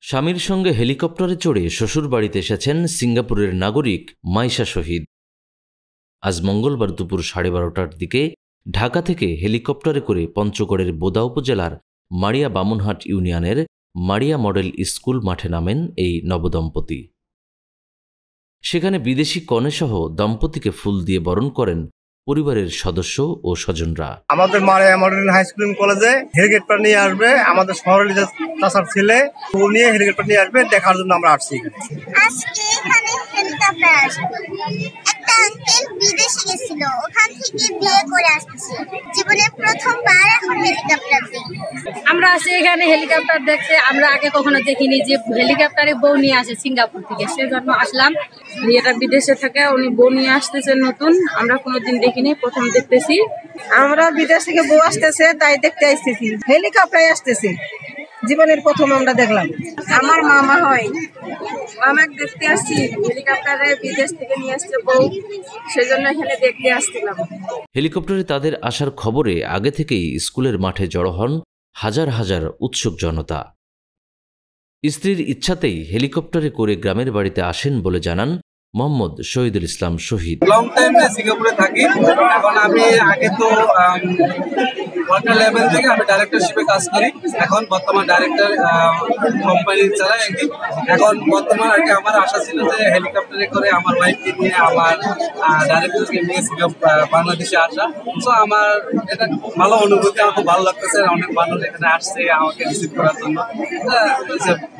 স্বামীর সঙ্গে হেলিকপ্টারে চড়ে শ্বশুরবাড়িতে এসেছেন সিঙ্গাপুরের নাগরিক মাইশা শহীদ। আজ মঙ্গলবার দুপুর 12:30টার দিকে ঢাকা থেকে হেলিকপ্টারে করে পঞ্চগড়ের বোদা উপজেলার মাড়িয়া বামুনহাট ইউনিয়নের মাড়িয়া মডেল স্কুল মাঠে নামেন এই নবদম্পতি। সেখানে বিদেশি কনেসহ দম্পতিকে ফুল দিয়ে বরণ করেন পরিবারের সদস্য ও স্বজনরা। আমাদের মাড়িয়া মডেল হাই স্কুল কলেজে হেলিকপ্টার নিয়ে আসবে, আমাদের শহরের যে চাচার ছেলে ও নিয়ে হেলিকপ্টার নিয়ে আসবে, দেখার জন্য আমরা আসছি। আজকে এখানে হেলিকপ্টার আসবে। একটা আঙ্কেল বিদেশে গেছিল, ওখান থেকে বিয়ে করে আসছে, জীবনে প্রথমবার এখন হেলিকপ্টার দেখি। আমরা আসি এখানে হেলিকপ্টার দেখতে। আমরা আগে কখনো দেখিনি যে হেলিকপ্টারে বউ নিয়ে আসে সিঙ্গাপুর থেকে, সেজন্য আসলাম। এটা বিদেশে থাকে, উনি বউ নিয়ে আসতেছে নতুন, আমরা কোনোদিন দেখিনি, প্রথম দেখতেছি। আমরা বিদেশ থেকে বউ আসতেছে তাই দেখতে আসতেছি, হেলিকপ্টারে আসতেছে, জীবনের প্রথম আমরা দেখলাম। আমার মামা হয়, মামাকে দেখতে আসছি, হেলিকপ্টারে বিদেশ থেকে নিয়ে আসছে বউ, সেজন্য এখানে দেখতে আসছিলাম। হেলিকপ্টারে তাদের আসার খবরে আগে থেকেই স্কুলের মাঠে জড়ো হন হাজার হাজার উৎসুক জনতা। স্ত্রীর ইচ্ছাতেই হেলিকপ্টারে করে গ্রামের বাড়িতে আসেন বলে জানান মোহাম্মদ শহীদুল ইসলাম শহীদ। লং টাইম সিঙ্গাপুরে থাকি। এখন আমি আগে তো ওয়াটার লেভেল থেকে আমি ডাইরেক্টরশিপে কাজ করি, এখন বর্তমান ডাইরেক্টর কোম্পানি চালাই। এখন বর্তমান আর কি আমার আশা ছিল যে হেলিকপ্টারে করে আমার ওয়াইফকে নিয়ে, আমার ডাইরেক্টরকে নিয়ে বাংলাদেশে আসা। সো আমার এটা ভালো অনুভূতি, আমার খুব ভালো লাগতেছে। অনেক মানুষ এখানে আসছে আমাকে রিসিভ করার জন্য।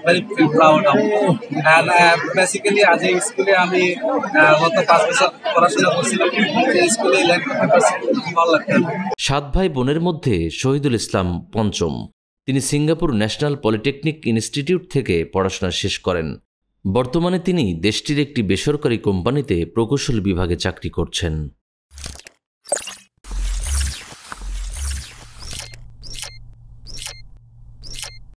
Very proud of. বেসিক্যালি আজ এই স্কুলে আমি গত 5 বছর পড়াশোনা করছিলাম, সেই স্কুলে ল্যান্ড করতে পারছি, ভালো লাগতো। 7 ভাই বোনের মধ্যে শহীদুল ইসলাম পঞ্চম। তিনি সিঙ্গাপুর ন্যাশনাল পলিটেকনিক ইনস্টিটিউট থেকে পড়াশোনা শেষ করেন। বর্তমানে তিনি দেশটির একটি বেসরকারি কোম্পানিতে প্রকৌশল বিভাগে চাকরি করছেন।